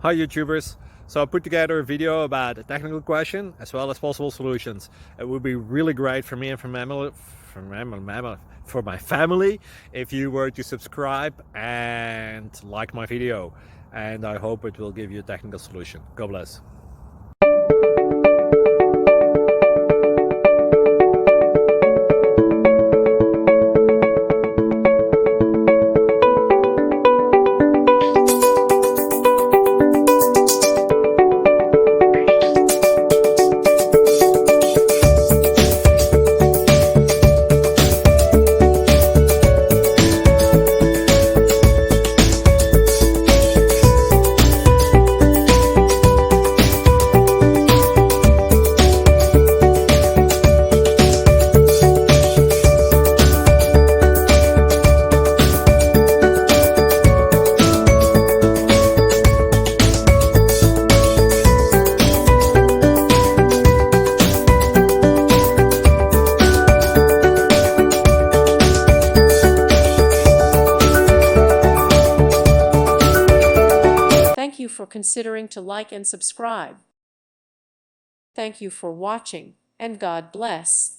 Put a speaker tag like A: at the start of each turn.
A: Hi YouTubers. So I put together a video about a technical question as well as possible solutions. It would be really great for me and for my family if you were to subscribe and like my video, and I hope it will give you a technical solution. God bless.
B: Thank you for considering to like and subscribe. Thank you for watching, and God bless.